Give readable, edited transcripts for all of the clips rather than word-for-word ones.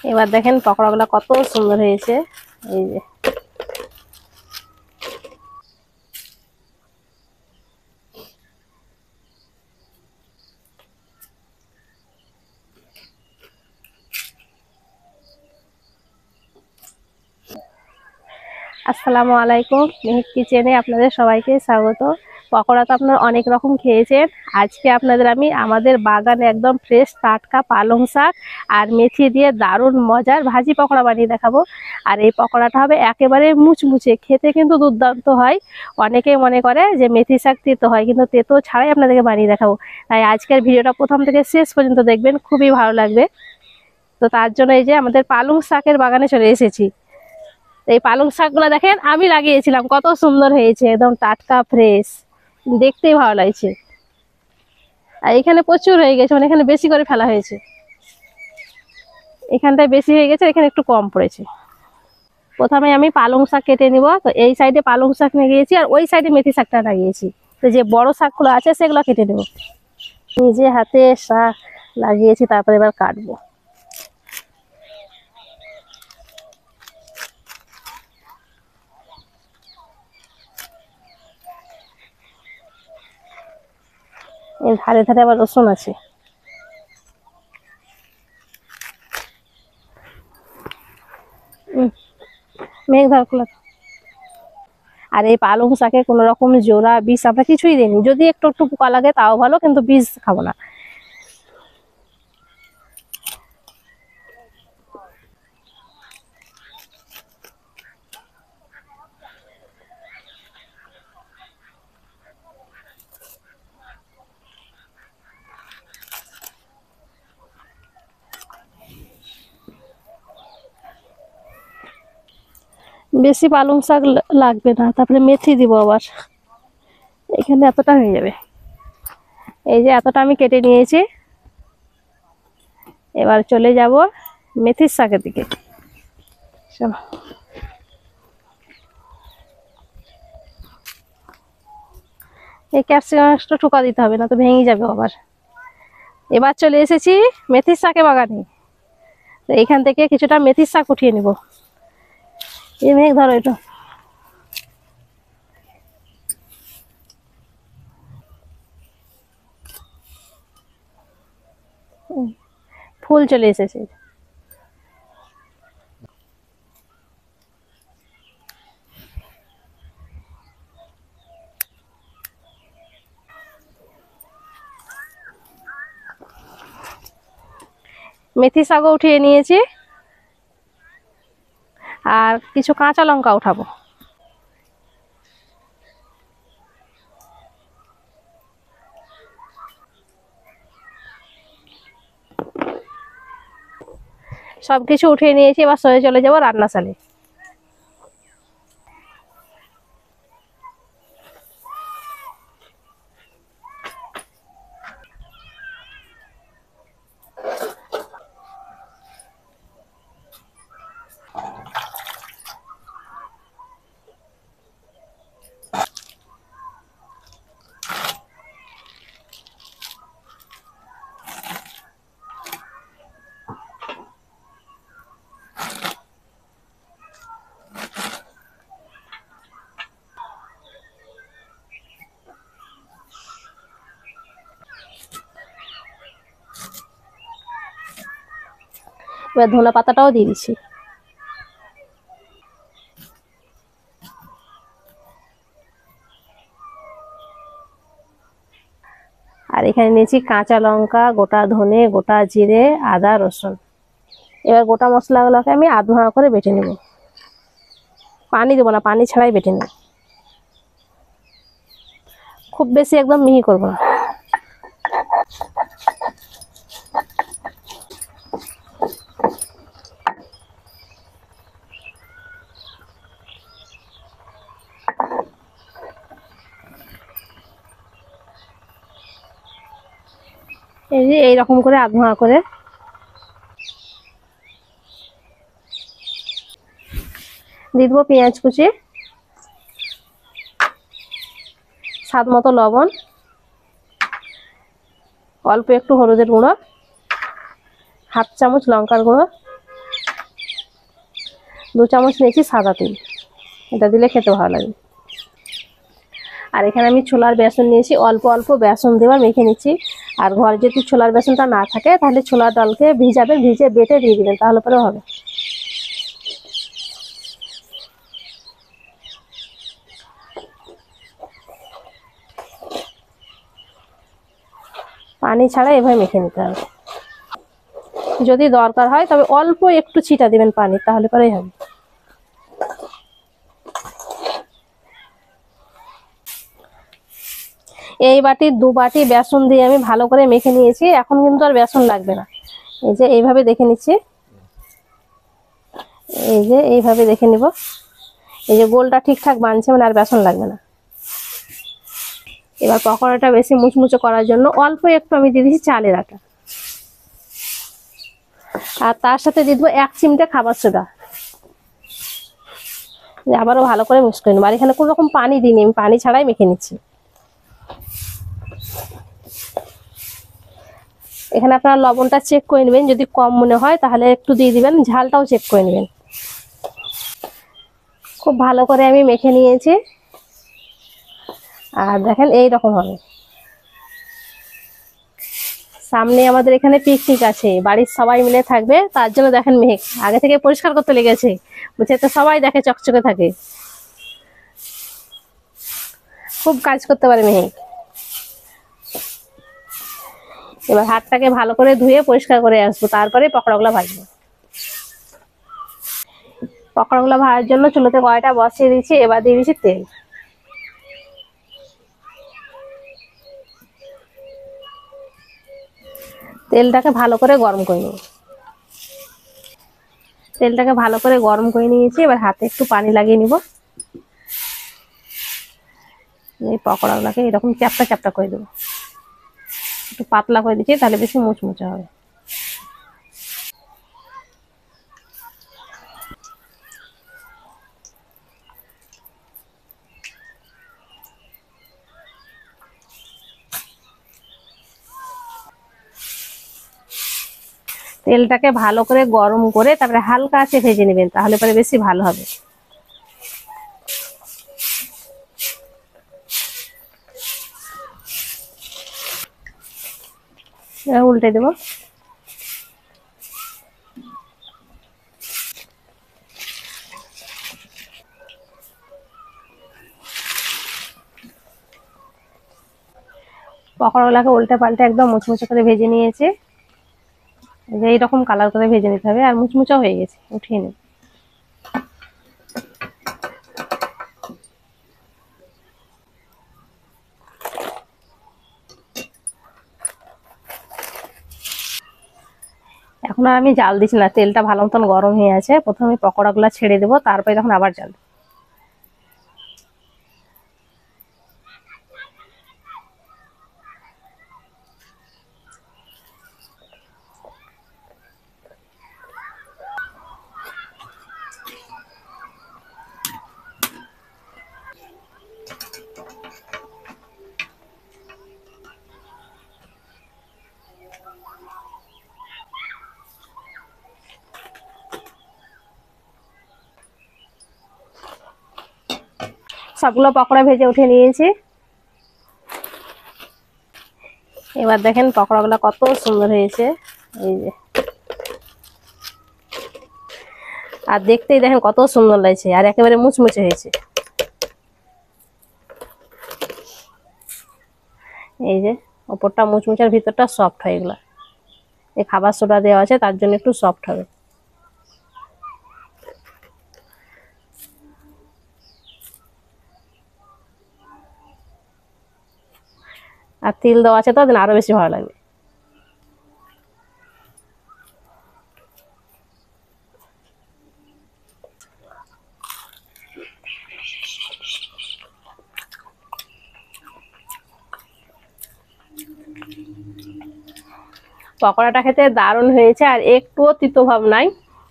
এবার দেখেন পকোড়াগুলো কত সুন্দর হয়েছে। এই যে আসসালামু আলাইকুম, মেহেক কিচেনে আপনাদের সবাইকে স্বাগত। পকোড়া তো আপনারা অনেক রকম খেয়েছেন। আজকে আপনাদের আমি আমাদের বাগানে একদম ফ্রেশ টাটকা পালং শাক আর মেথি দিয়ে দারুণ মজার ভাজি পকোড়া বানিয়ে দেখাবো। আর এই পকোড়াটা হবে একেবারে মুচমুচে, খেতে কিন্তু দুর্দান্ত হয়। অনেকেই মনে করে যে মেথি শাক তেতো হয়, কিন্তু তেতো ছাড়াই আপনাদেরকে বানিয়ে দেখাবো। তাই আজকের ভিডিওটা প্রথম থেকে শেষ পর্যন্ত দেখবেন, খুবই ভালো লাগবে। তো তার জন্য এই যে আমাদের পালং শাকের বাগানে চলে এসেছি। এই পালং শাকগুলো দেখেন আমি লাগিয়েছিলাম, কত সুন্দর হয়েছে, একদম টাটকা ফ্রেশ, দেখতেই ভালো লাগছে। আর এখানে প্রচুর হয়ে গেছে, মানে এখানে বেশি করে ফেলা হয়েছে, এখানটায় বেশি হয়ে গেছে, এখানে একটু কম পড়েছে। প্রথমে আমি পালং শাক কেটে নিব। তো এই সাইডে পালং শাক লাগিয়েছি আর ওই সাইডে মেথি শাকটা লাগিয়েছি। তো যে বড় শাকগুলো আছে সেগুলো কেটে নেব। নিজে হাতে শাক লাগিয়েছি, তারপরে এবার কাটবো। এর ধারে ধারে আবার রসুন আছে। মেঘ ধর খোলা। আর এই পালং শাকে কোনো রকম জোড়া বীজ আমরা কিছুই দিইনি, যদি একটু একটু পোকা লাগে তাও ভালো, কিন্তু বীজ খাবো না। বেশি পালং শাক লাগবে না, তারপরে মেথি দিব আবার। এখানে এতটা হয়ে যাবে। এই যে এতটা আমি কেটে নিয়েছি। এবার চলে যাব মেথির শাকের দিকে। চলো। এই ক্যাপসিকামটা ঠোকা দিতে হবে না, তো ভেঙে যাবে আবার। এবার চলে এসেছি মেথির শাকে বাগানে। তো এখান থেকে কিছুটা মেথির শাক উঠিয়ে নিব। এই মেঘ ধরো এটা। ফুল চলে এসেছে। মেথি শাকও উঠিয়ে নিয়েছি, আর কিছু কাঁচা লঙ্কা উঠাবো। সবকিছু উঠিয়ে নিয়েছি, এবার সরে চলে যাবো রান্নাশালে। এবার ধনে পাতাটাও দিয়ে দিচ্ছি। আর এখানে নিয়েছি কাঁচা লঙ্কা, গোটা ধনে, গোটা জিরে, আদা, রসুন। এবার গোটা মশলাগুলোকে আমি আধ ভাঙা করে বেটে নেব। পানি দেবো না, পানি ছাড়াই বেটে নেব। খুব বেশি একদম মিহি করবো না। এই যে এইরকম করে আধ ভাঙা করে। দিয়ে দেবো পেঁয়াজ কুচি, স্বাদ মতো লবণ, অল্প একটু হলুদের গুঁড়ো, হাফ চামচ লঙ্কার গুঁড়ো, 2 চামচ নিয়েছি সাদা তেল, এটা দিলে খেতে ভালো লাগে। আর এখানে আমি ছোলার বেসন নিয়েছি, অল্প অল্প বেসন দিয়ে মেখে নিচ্ছি। আর ঘরে যদি ছোলার বেসনটা না থাকে তাহলে ছোলার ডালকে ভিজে বেটে দিয়ে দিবেন, তাহলে পরে হবে। পানি ছাড়া এভাবে মেখে নিতে হবে। যদি দরকার হয় তবে অল্প একটু ছিটা দিবেন পানি, তাহলে পরেই হবে। এই বাটির 2 বাটি বেসন দিয়ে আমি ভালো করে মেখে নিয়েছি। এখন কিন্তু আর বেসন লাগবে না। এই যে এইভাবে দেখে নিচ্ছি, এই যে এইভাবে দেখে নিব। এই যে গোলটা ঠিকঠাক বানছে, মানে আর বেসন লাগবে না। এবার পকোড়াটা বেশি মুচমুচে করার জন্য অল্প একটু আমি দিয়ে দিচ্ছি চালের আটা, আর তার সাথে দিয়ে দেবো 1 চিমটে খাবার সোডা। আবারও ভালো করে মিক্স করে নেব। আর এখানে কোনো রকম পানি দিইনি, আমি পানি ছাড়াই মেখে নিচ্ছি। এখানে আপনারা লবণটা চেক করে নেবেন, যদি কম মনে হয় তাহলে একটু দিয়ে দিবেন, ঝালটাও চেক করে নেবেন। খুব ভালো করে আমি মেখে নিয়েছি। আর দেখেন এই রকম হবে। সামনে আমাদের এখানে পিকনিক আছে, বাড়ির সবাই মিলে থাকবে, তার জন্য দেখেন মেঘ আগে থেকে পরিষ্কার করতে লেগেছে, বুঝছে তো সবাই দেখে চকচকে থাকে, খুব কাজ করতে পারে মেঘ। এবার হাতটাকে ভালো করে ধুয়ে পরিষ্কার করে আসবো, তারপরে পকোড়াগুলো ভাজবো। পকোড়াগুলো ভাজার জন্য চুলোতে কড়াইটা বসিয়ে দিয়েছি। এবার দিয়ে দিচ্ছি তেল। তেলটাকে ভালো করে গরম করে নেব। তেলটাকে ভালো করে গরম করে নিয়েছি। এবার হাতে একটু পানি লাগিয়ে নিব। এই পকোড়াগুলোকে এরকম চ্যাপটা চ্যাপটা করে দেবো, একটু পাতলা করে দিচ্ছি, তাহলে বেশি মুচমুচে হবে। তেলটাকে ভালো করে গরম করে তারপরে হালকা আঁচে ভেজে নেবেন, তাহলে পরে বেশি ভালো হবে। উল্টে দেব। পকোড়াগুলোকে উল্টে পাল্টে একদম মুচমুচে করে ভেজে নিয়েছে। এইরকম কালার করে ভেজে নিতে হবে। আর মুচমুচা হয়ে গেছে, উঠিয়ে নেব। এখন আর আমি জাল দিচ্ছি না, তেলটা ভালো মতন গরম হয়ে আছে। প্রথমে পকোড়াগুলো ছেড়ে দেবো, তারপরে তখন আবার জাল। সবগুলো পকোড়া ভেজে উঠে নিয়েছি। এবার দেখেন পকোড়াগুলো কত সুন্দর হয়েছে, এই যে। আর দেখতেই দেখেন কত সুন্দর লাগছে, আর একেবারে মুচমুচে হয়েছে। এই যে ওপরটা মুচমুচে আর ভিতরটা সফট হয়ে গেল। এই খাবার সোডা দেওয়া আছে, তার জন্য একটু সফট হবে। আর তিল দেওয়া আছে তো আরো বেশি ভালো লাগবে। পকোড়াটা খেতে দারুণ হয়েছে, আর একটুও তিতো ভাব নাই।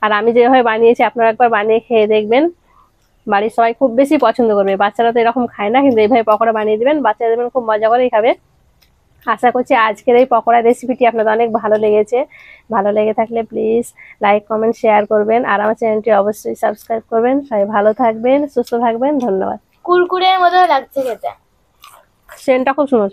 আর আমি যেভাবে বানিয়েছি আপনারা একবার বানিয়ে খেয়ে দেখবেন, বাড়ির সবাই খুব বেশি পছন্দ করবে। বাচ্চারা তো এরকম খায় না, কিন্তু এইভাবে পকোড়া বানিয়ে দিবেন, বাচ্চারা দেবেন খুব মজা করেই খাবে। আশা করছি আজকের এই পকোড়া রেসিপিটি আপনাদের অনেক ভালো লেগেছে। ভালো লেগে থাকলে প্লিজ লাইক কমেন্ট শেয়ার করবেন, আর আমার চ্যানেলটি অবশ্যই সাবস্ক্রাইব করবেন। সবাই ভালো থাকবেন, সুস্থ থাকবেন, ধন্যবাদ। কুরকুরের মতো লাগছে খেতে। সেন্টটা খুব সুন্দর।